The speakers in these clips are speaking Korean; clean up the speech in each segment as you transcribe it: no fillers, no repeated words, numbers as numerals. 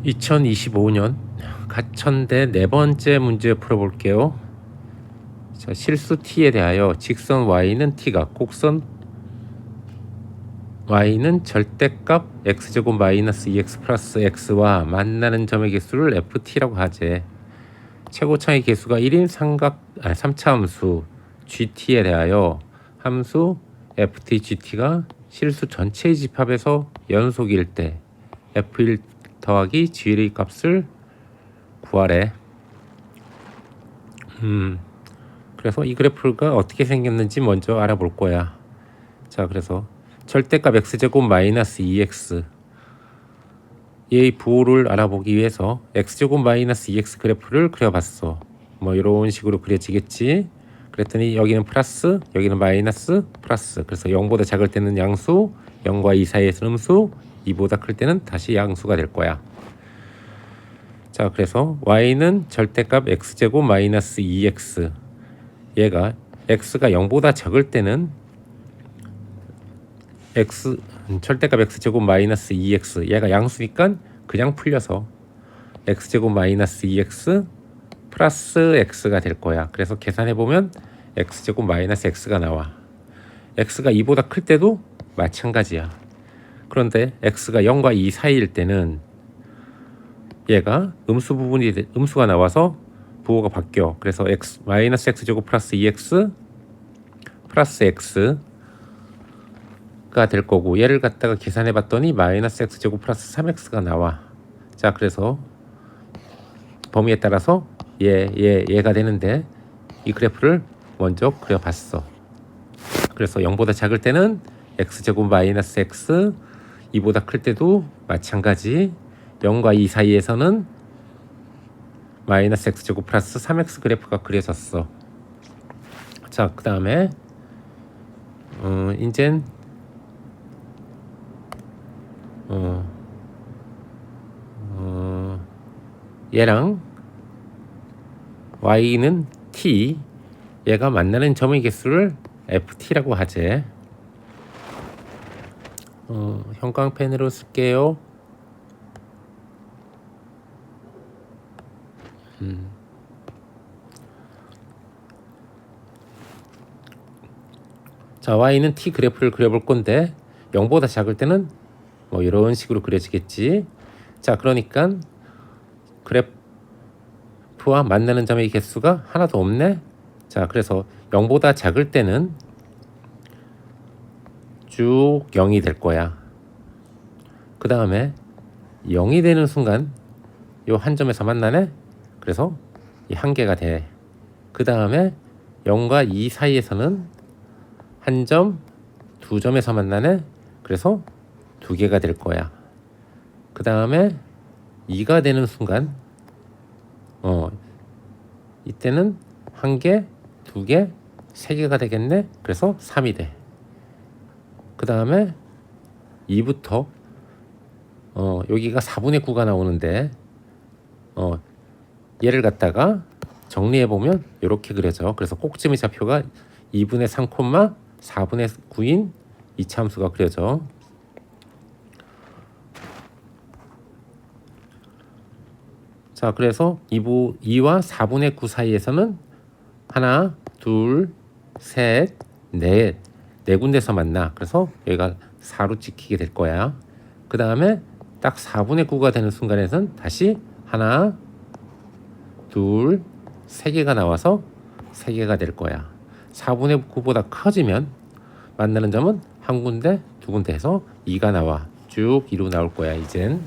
2025년 가천대 네 번째 문제 풀어볼게요. 자, 실수 t에 대하여 직선 y는 t가 곡선 y는 절대값 x제곱 마이너스 2x 플러스 x와 만나는 점의 개수를 ft라고 하재. 최고차의 개수가 1인 삼차 함수 gt에 대하여 함수 ft gt가 실수 전체의 집합에서 연속일 때 f1 더하기 g의 값을 구하래. 그래서 이 그래프가 어떻게 생겼는지 먼저 알아볼 거야. 자, 그래서 절대값 x제곱 마이너스 2x 얘의 부호를 알아보기 위해서 x제곱 마이너스 2x 그래프를 그려봤어. 뭐 이런 식으로 그려지겠지. 그랬더니 여기는 플러스, 여기는 마이너스, 플러스. 그래서 0보다 작을 때는 양수, 0과 2 사이에서는 음수, 2보다 클 때는 다시 양수가 될 거야. 자, 그래서 y는 절대값 x제곱 마이너스 2x 얘가 x가 0보다 적을 때는 절대값 x제곱 마이너스 2x 얘가 양수니까 그냥 풀려서 x제곱 마이너스 2x 플러스 x가 될 거야. 그래서 계산해보면 x제곱 마이너스 x가 나와. x가 2보다 클 때도 마찬가지야. 그런데 x가 0과 2 사이일 때는 얘가 음수가 나와서 부호가 바뀌어. 그래서 x 마이너스 x제곱 플러스 2x 플러스 x가 될 거고, 얘를 갖다가 계산해 봤더니 마이너스 x제곱 플러스 3x가 나와. 자, 그래서 범위에 따라서 얘가 되는데 이 그래프를 먼저 그려봤어. 그래서 0보다 작을 때는 x제곱 마이너스 x, 2보다 클 때도 마찬가지 0과 2 사이에서는 마이너스 x제곱 플러스 3x 그래프가 그려졌어. 자, 그 다음에 이젠 얘랑 y는 t 얘가 만나는 점의 개수를 ft라고 하재. 형광펜으로 쓸게요. 자, y는 t 그래프를 그려볼 건데 0보다 작을 때는 뭐 이런 식으로 그려지겠지. 자, 그러니까 그래프와 만나는 점의 개수가 하나도 없네. 자, 그래서 0보다 작을 때는 쭉 0이 될 거야. 그 다음에 0이 되는 순간 요 한 점에서 만나네. 그래서 이 한 개가 돼. 그 다음에 0과 2 사이에서는 한 점, 두 점에서 만나네. 그래서 두 개가 될 거야. 그 다음에 2가 되는 순간 이때는 한 개, 두 개, 세 개가 되겠네. 그래서 3이 돼. 그 다음에 2부터 여기가 4분의 9가 나오는데 얘를 갖다가 정리해 보면 이렇게 그려져. 그래서 꼭지의 좌표가 2분의 3, 4분의 9인 이차함수가 그려져. 자, 그래서 2와 4분의 9 사이에서는 하나, 둘, 셋, 넷, 네 군데서 만나. 그래서 여기가 4로 찍히게 될 거야. 그 다음에 딱 4분의 9가 되는 순간에선 다시 하나, 둘, 세 개가 나와서 세 개가 될 거야. 4분의 9보다 커지면 만나는 점은 한 군데, 두 군데 해서 2가 나와. 쭉 2로 나올 거야, 이젠.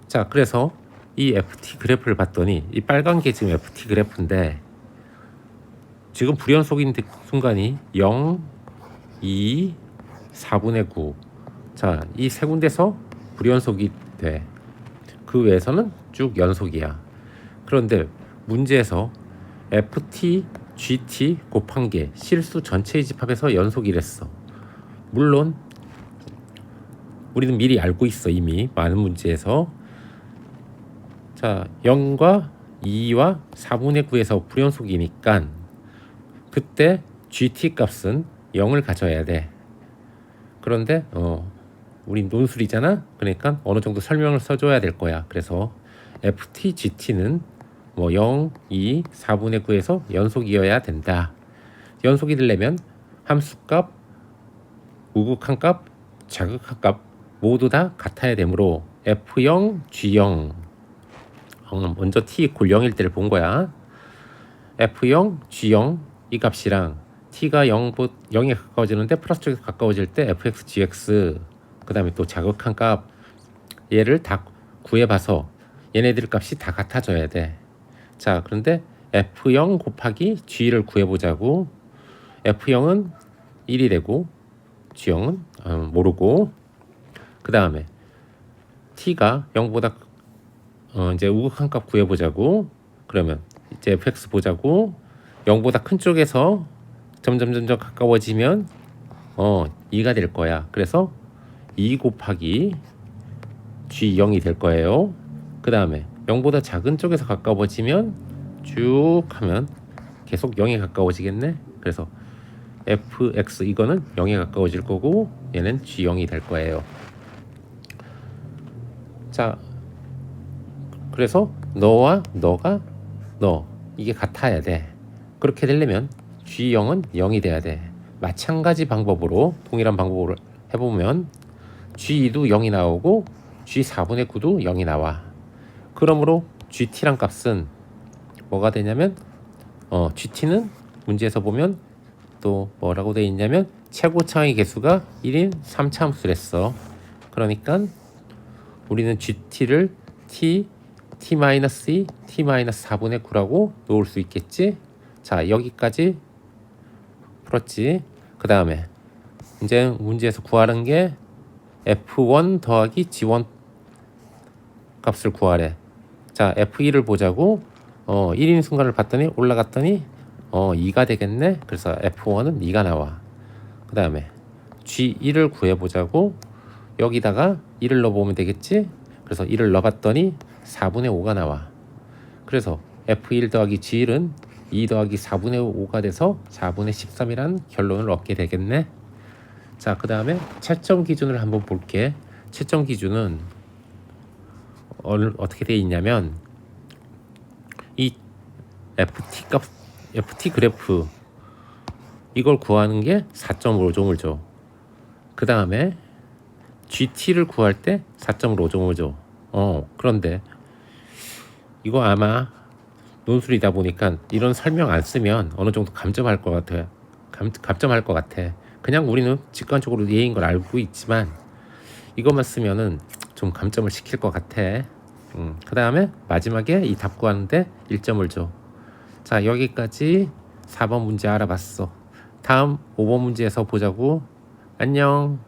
자, 그래서 이 FT 그래프를 봤더니 이 빨간 게 지금 FT 그래프인데 지금 불연속인 순간이 0, 2, 4분의 9. 자, 이 세 군데서 불연속이 돼. 그 외에서는 쭉 연속이야. 그런데 문제에서 FT, GT 곱한 게 실수 전체의 집합에서 연속이랬어. 물론 우리는 미리 알고 있어. 이미 많은 문제에서. 자, 0과 2와 4분의 9에서 불연속이니까 그때 GT 값은 0을 가져야 돼. 그런데 우린 논술이잖아. 그러니까 어느 정도 설명을 써줘야 될 거야. 그래서 ft, gt는 뭐 0, 2, 4분의 9에서 연속이어야 된다. 연속이 되려면 함수값, 우극한 값, 자극한 값 모두 다 같아야 되므로 f0, g0 먼저 t = 0일 때를 본 거야. f0, g0 이 값이랑 t가 0에 가까워지는데 플러스 쪽에 가까워질 때 fx, gx 그 다음에 또 자극한 값 얘를 다 구해봐서 얘네들 값이 다 같아져야 돼. 자, 그런데 f0 곱하기 g를 구해보자고. f0은 1이 되고 g형은 모르고, 그 다음에 t가 0보다 이제 우극한 값 구해보자고. 그러면 이제 fx 보자고. 0보다 큰 쪽에서 점점 가까워지면 2가 될 거야. 그래서 2 곱하기 g0이 될 거예요. 그 다음에 0보다 작은 쪽에서 가까워지면 쭉 하면 계속 0에 가까워지겠네. 그래서 fx 이거는 0에 가까워질 거고 얘는 g0이 될 거예요. 자, 그래서 너와 너가 너 이게 같아야 돼. 그렇게 되려면 g0은 0이 돼야 돼. 마찬가지 방법으로 동일한 방법으로 해보면 g2도 0이 나오고 g4분의 9도 0이 나와. 그러므로 gt란 값은 뭐가 되냐면 gt는 문제에서 보면 또 뭐라고 되어 있냐면 최고차의 개수가 1인 3차함수랬어. 그러니까 우리는 gt를 t, t-2, t-4분의 9라고 놓을 수 있겠지. 자, 여기까지 풀었지. 그 다음에 이제 문제에서 구하는 게 f1 더하기 g1 값을 구하래. 자, f1을 보자고. 1인 순간을 봤더니 올라갔더니 2가 되겠네. 그래서 f1은 2가 나와. 그 다음에 g1을 구해보자고. 여기다가 1을 넣어보면 되겠지. 그래서 1을 넣어봤더니 4분의 5가 나와. 그래서 f1 더하기 g1은 2 더하기 4분의 5가 돼서 4분의 13이라는 결론을 얻게 되겠네. 자, 그 다음에 채점 기준을 한번 볼게. 채점 기준은 어떻게 되어 있냐면 이 FT 그래프 이걸 구하는 게 4.5점을 줘. 그 다음에 GT를 구할 때 4.5점을 줘. 그런데 이거 아마 논술이다 보니까 이런 설명 안 쓰면 어느 정도 감점할 것 같아. 감점할 것 같아. 그냥 우리는 직관적으로 예인 걸 알고 있지만 이것만 쓰면은 좀 감점을 시킬 것 같아. 그 다음에 마지막에 이 답 구하는데 1점을 줘. 자, 여기까지 4번 문제 알아봤어. 다음 5번 문제에서 보자고. 안녕.